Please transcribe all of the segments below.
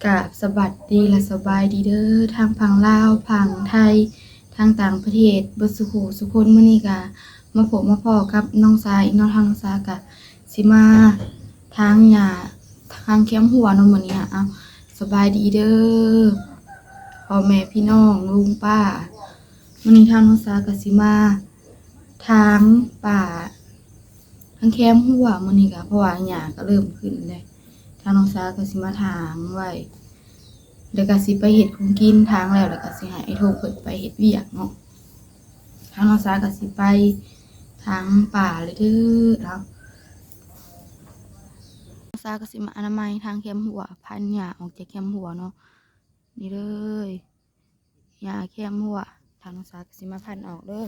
กะสบัดดีและสบายดีเด้อทางฝั่งลาวฝั่งไทยทางต่างประเทศเบิดสุขุสุคนมื้อนี้กะมาพบมาพ้อกับน้องสายอีกเนาะทางน้องสากะสิมาทางหญ้าทางแคมหัวเนาะมื้อนี้อะสบายดีเด้อพ่อแม่พี่น้องลุงป้ามื้อนี้ทางน้องสากะสิมาทางป่าทางแคมหัวมื้อนี้กะเพราะว่าหญ้าก็เริ่มขึ้นแล้วทางน้องสาก็สิมาถางไว้แล้วก็สิไปเฮ็ดของกินทางแล้วก็สิให้ไอ้โทเพิ่นไปเฮ็ดเวียกเนาะทางน้องสาก็สิไปทางป่าเลยเด้อเนาะน้องสาก็สิมาอนามัยทางแคมหัวพันหญ้าออกจากแคมหัวเนาะนี่เลยหญ้าแคมหัวทางน้องสาก็สิมาพันออกเด้อ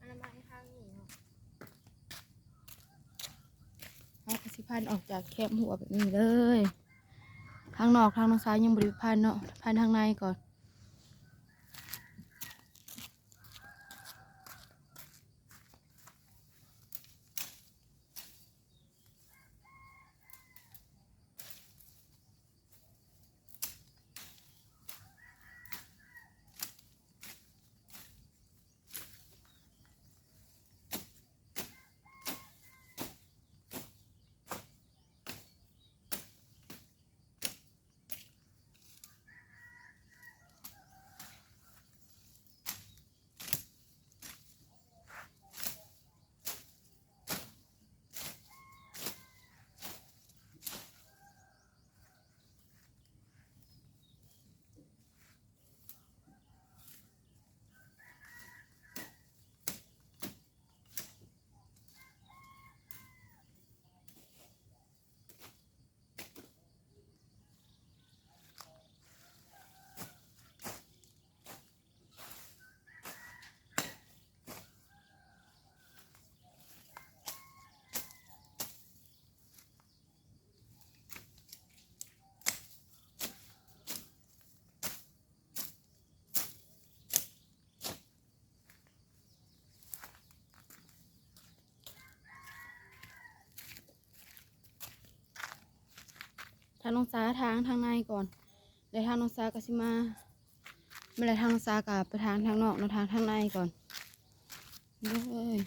อนามัยทางนี้เนาะเอาก็สิพันออกจากแคมหัวแบบนี้เลยทางนอกทางน้องสายังบ่ได้พันเนาะพันทางในก่อน ทางน้องสาทางในก่อนแล้วทางน้องสาก็สิมาเมื่อไรทางน้องสากับไปทางนอกเนาะทางในก่อนเลย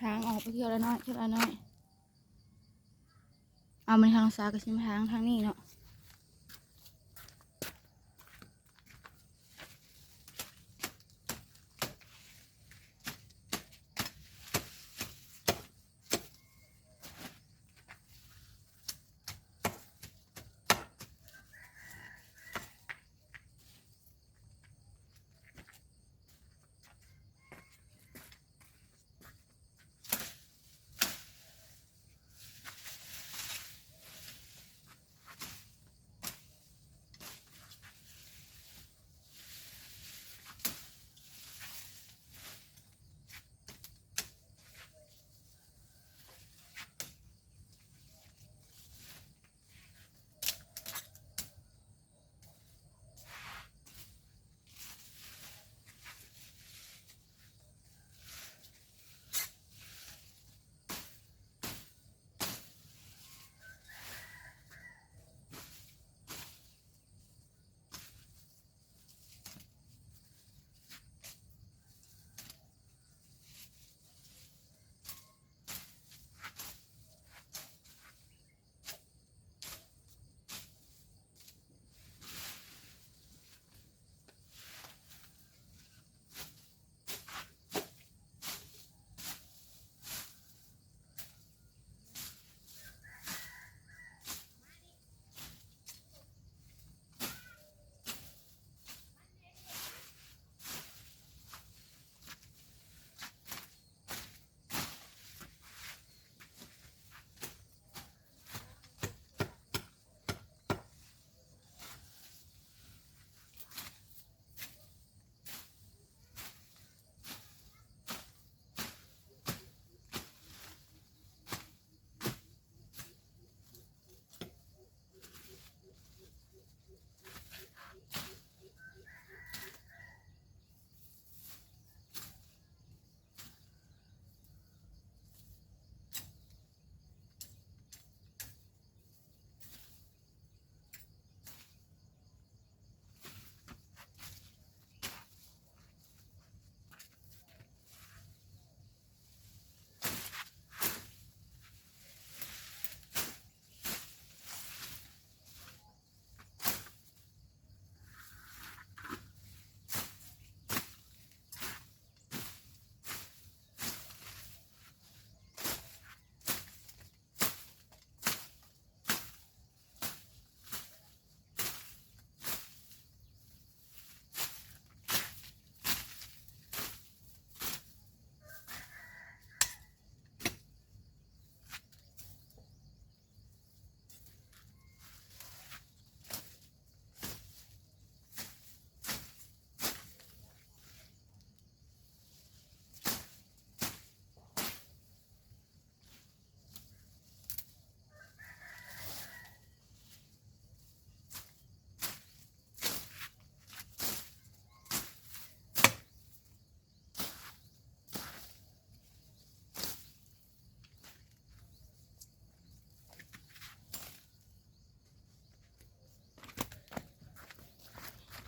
ทางออกไปเที่ยวแล้วน้อยเอามันทางซ้ายก็สิมาทางนี้เนาะ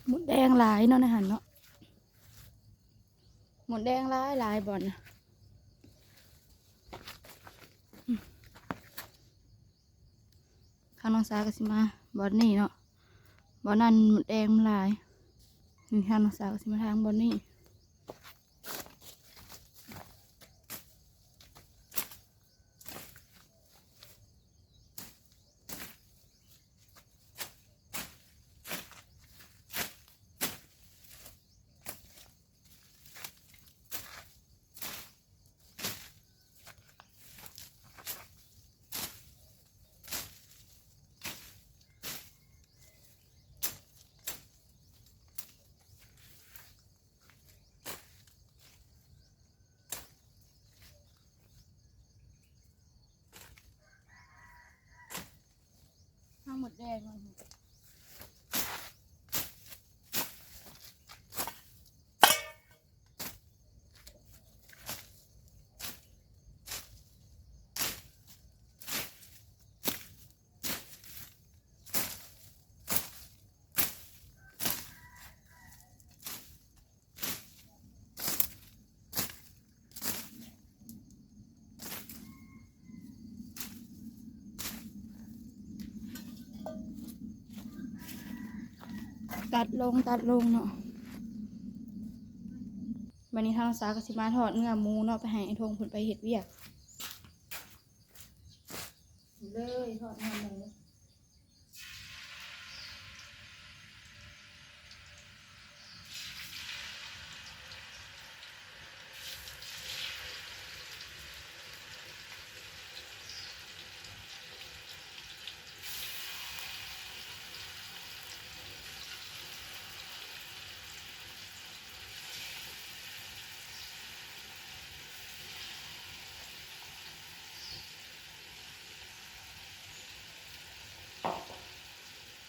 หมดแดงหลายเนาะในหันเนาะหมดแดงหลายบ่อนข้างน้องสาก็สิมาบ่อนนี่เนาะบ่อนนั้นหมดแดงหลายนี่ข้างน้องสาก็สิมาทางบ่อนนี่หมดแดง ตัดลงเนาะวันนี้ทางสากสิมาทอดเนื้อหมูเนาะไปให้ไอ้ทงเพิ่นไปเฮ็ดเวียกเลยทอดเนื้อหมู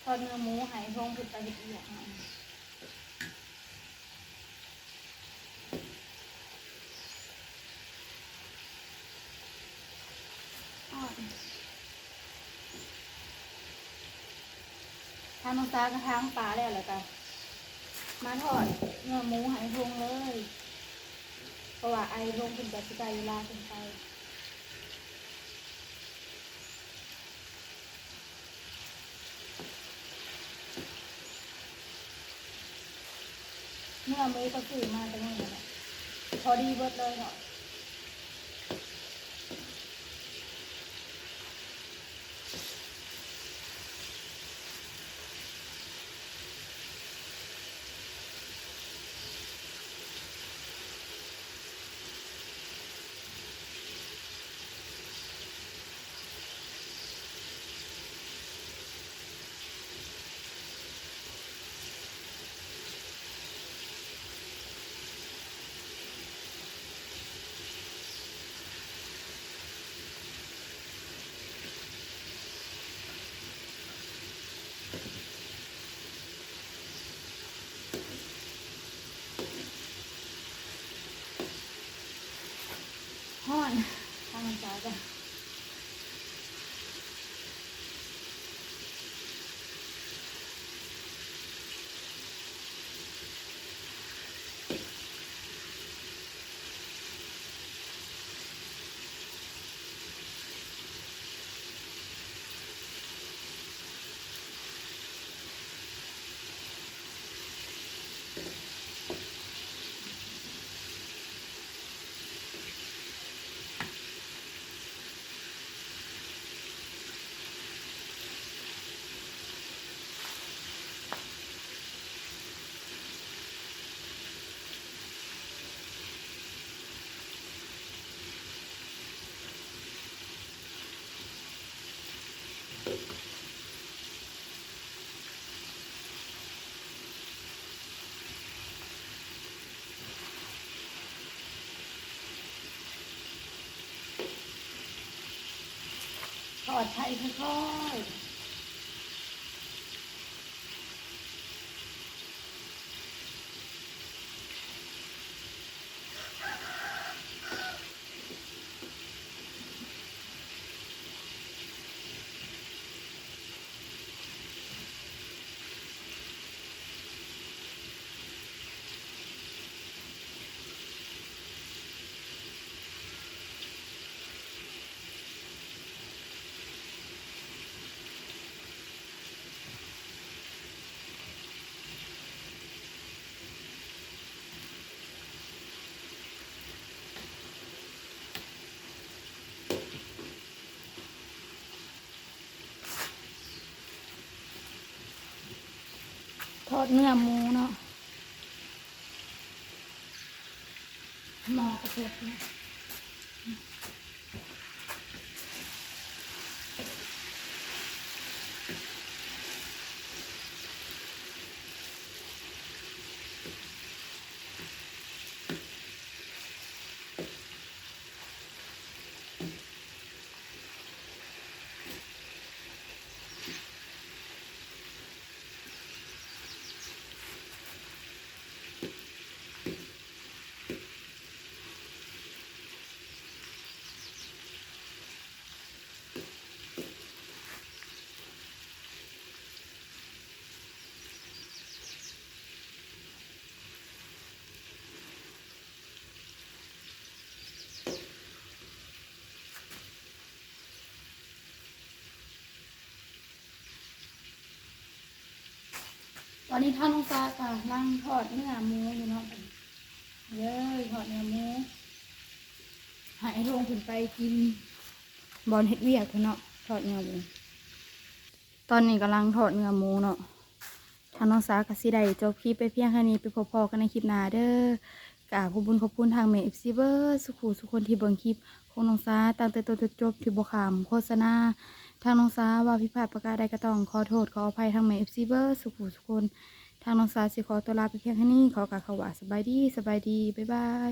ทอดเนื้อหมูให้ทงเพิ่นไปเฮ็ดเวียกเนาะทางน้องตากระทางปลาแล้วล่ะจ้ะมาทอดเนื้อหมูให้ทงเลยเพราะว่าไอ้ทงเพิ่นก็สิได้เวลาเพิ่นไปเนื้อหมูก็ซื้อมาแต่มื้อนั้นแหละพอดีเบิดเลยเนาะฮ้อนทางน้องตาจ้ะทอดไข่ค่อยๆทอดเนื้อหมูเนาะหม้อกระเทียมเนาะ อนนี้ท่านน้องซาค่ะนั่งทอดเนื้อหมูอยู่เนาะเย้ยทอดเนื้อหมูหายลงขึ้นไปกินบอลเฮ็ดเวียกเนาะทอดเนื้อหมูตอนนี้กำลังทอดเนื้อหมูเนาะท่านน้องซากับสิได้จบคลิปไปเพียงแค่นี้ไปพอๆกันในคลิปหน้าเด้อกราบขอบคุณทางเมย์FCเบอร์สุขคนที่เบิ่งคลิปของน้องซาตั้งแต่ต้นจนจบที่บ่ขามโฆษณาทางน้องซาว่าผิดพลาดประการใดก็ต้องขอโทษขออภัยทางเมย์ FCเบอร์สุขคน ทางน้องสาวสิขอตัวลาไปเพียงแค่นี้ขอกล่าวคำว่าสบายดีบ๊ายบาย